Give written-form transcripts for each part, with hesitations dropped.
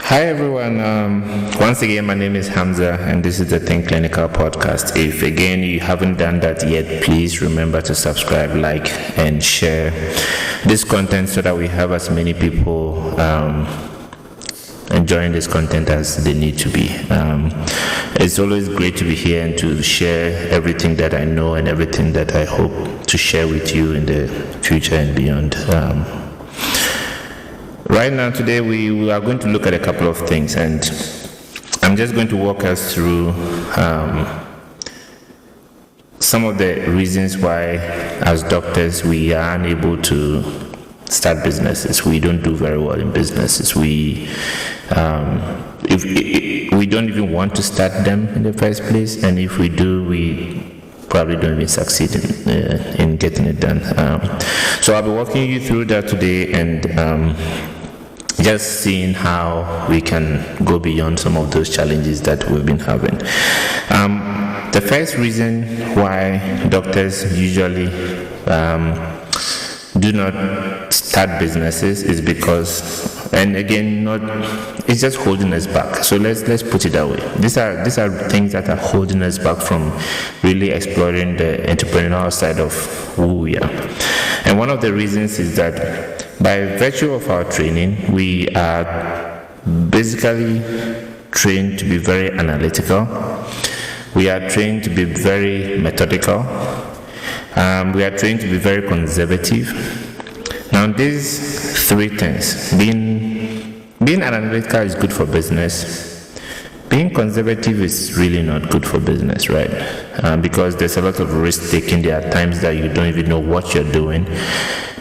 Hi everyone, once again my name is Hamza and this is the Think Clinical podcast. If again you haven't done that yet, please remember to subscribe, like and share this content so that we have as many people enjoying this content as they need to be. It's always great to be here and to share everything that I know and everything that I hope to share with you in the future and beyond. Right now, today, we are going to look at a couple of things, and I'm just going to walk us through some of the reasons why, as doctors, we are unable to start businesses. We don't do very well in businesses. If we don't even want to start them in the first place, and if we do, we probably don't even succeed in getting it done. So I'll be walking you through that today and just seeing how we can go beyond some of those challenges that we've been having. The first reason why doctors usually do not start businesses is because, and again, it's just holding us back. So let's put it that way. These are things that are holding us back from really exploring the entrepreneurial side of who we are. And one of the reasons is that by virtue of our training, we are basically trained to be very analytical. We are trained to be very methodical. We are trained to be very conservative. Now, these three things, being analytical is good for business. Being conservative is really not good for business, right? Because there's a lot of risk taking. There are times that you don't even know what you're doing,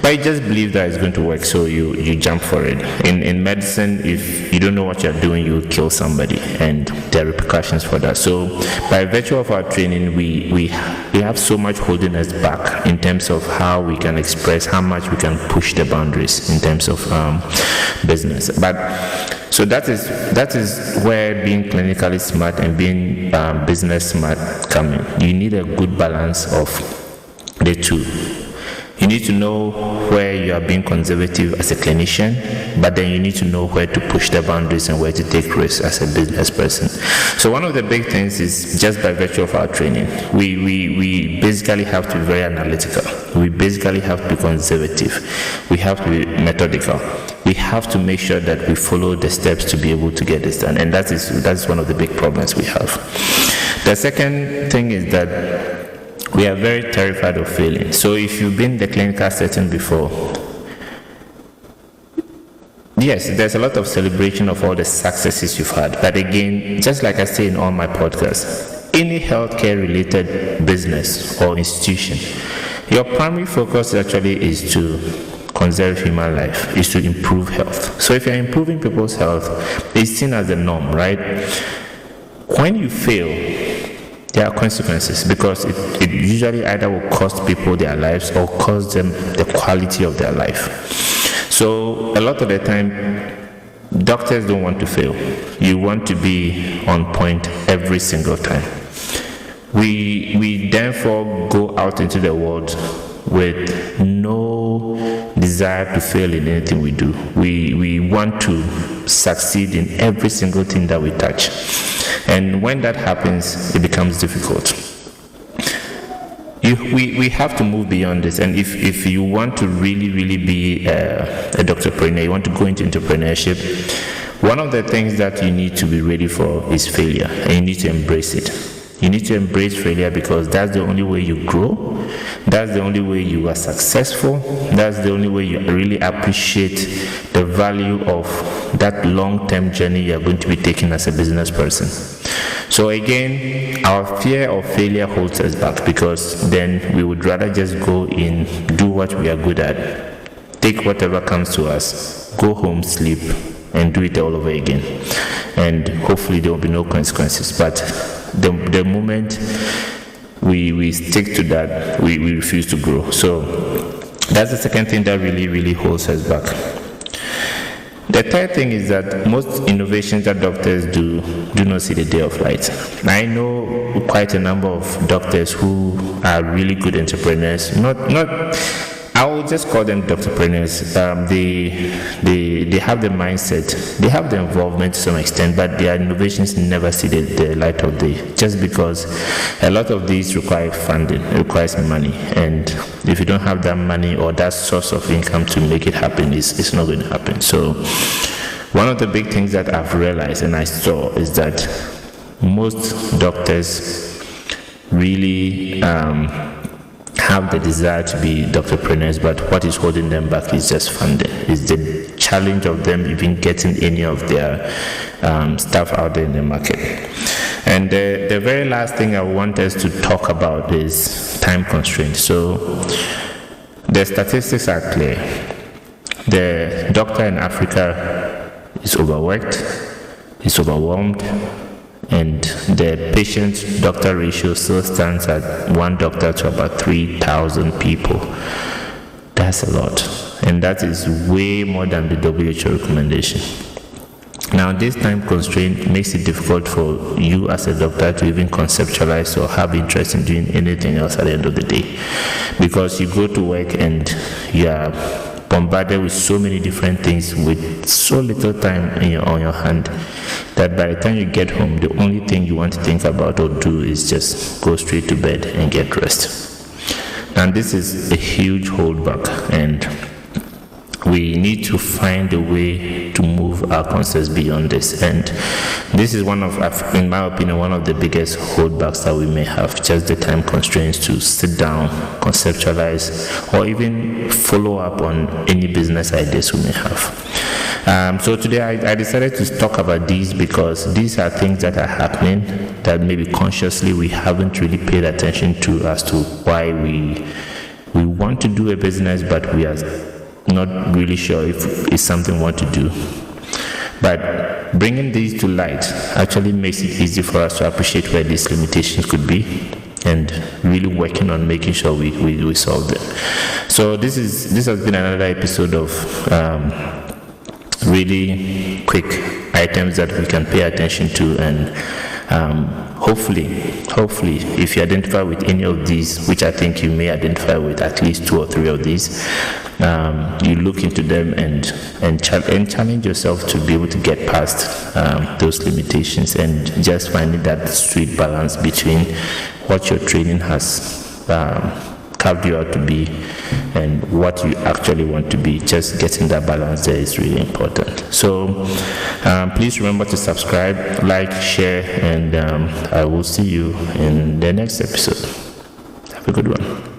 but you just believe that it's going to work, so you jump for it. In medicine, if you don't know what you're doing, you kill somebody, and there are repercussions for that. So by virtue of our training, we have so much holding us back in terms of how we can express, how much we can push the boundaries in terms of business. So that is where being clinically smart and being business smart come in. You need a good balance of the two. You need to know where you are being conservative as a clinician, but then you need to know where to push the boundaries and where to take risks as a business person. So one of the big things is just by virtue of our training, we basically have to be very analytical. We basically have to be conservative. We have to be methodical. We have to make sure that we follow the steps to be able to get this done, and that's one of the big problems we have. The second thing is that we are very terrified of failing. So if you've been in the clinical setting before, yes, there's a lot of celebration of all the successes you've had. But again, just like I say in all my podcasts, any healthcare related business or institution, your primary focus actually is to conserve human life, is to improve health. So if you're improving people's health, it's seen as the norm, right? When you fail, there are consequences, because it usually either will cost people their lives or cost them the quality of their life. So a lot of the time, doctors don't want to fail. You want to be on point every single time. We therefore go out into the world with no desire to fail in anything we do. We want to succeed in every single thing that we touch. And when that happens, it becomes difficult. We have to move beyond this. And if you want to really be a doctorpreneur, you want to go into entrepreneurship, one of the things that you need to be ready for is failure. And you need to embrace it. You need to embrace failure, because that's the only way you grow. That's the only way you are successful. That's the only way you really appreciate the value of that long-term journey you're going to be taking as a business person. So again, our fear of failure holds us back, because then we would rather just go in, do what we are good at, take whatever comes to us, go home, sleep, and do it all over again. And hopefully there will be no consequences. But the moment we stick to that, we refuse to grow. So that's the second thing that really holds us back. The third thing is that most innovations that doctors do not see the day of light. I know quite a number of doctors who are really good entrepreneurs, not I will just call them doctorpreneurs. They have the mindset, they have the involvement to some extent, but their innovations never see the light of day, just because a lot of these require funding, it requires money, and if you don't have that money or that source of income to make it happen, it's not going to happen. So one of the big things that I've realized and I saw is that most doctors really have the desire to be doctorpreneurs, but what is holding them back is just funding. It's the challenge of them even getting any of their stuff out there in the market. And the very last thing I want us to talk about is time constraints. So the statistics are clear. The doctor in Africa is overworked, is overwhelmed, and the patient-doctor ratio still stands at 1 doctor to about 3,000 people. That's a lot, and that is way more than the WHO recommendation. Now, this time constraint makes it difficult for you as a doctor to even conceptualize or have interest in doing anything else at the end of the day, because you go to work and you are bombarded with so many different things with so little time on your hand that by the time you get home, the only thing you want to think about or do is just go straight to bed and get rest. And this is a huge holdback, and we need to find a way to move our concepts beyond this. And this is in my opinion, one of the biggest holdbacks that we may have, just the time constraints to sit down, conceptualize, or even follow up on any business ideas we may have. So today I decided to talk about these because these are things that are happening that maybe consciously we haven't really paid attention to as to why we want to do a business, but we are not really sure if it's something we want to do. But bringing these to light actually makes it easy for us to appreciate where these limitations could be and really working on making sure we solve them. So this has been another episode of really quick items that we can pay attention to, and hopefully if you identify with any of these, which I think you may identify with at least 2 or 3 of these, you look into them and challenge yourself to be able to get past those limitations and just finding that sweet balance between what your training has carved you out to be and what you actually want to be. Just getting that balance there is really important. So please remember to subscribe, like, share, and I will see you in the next episode. Have a good one.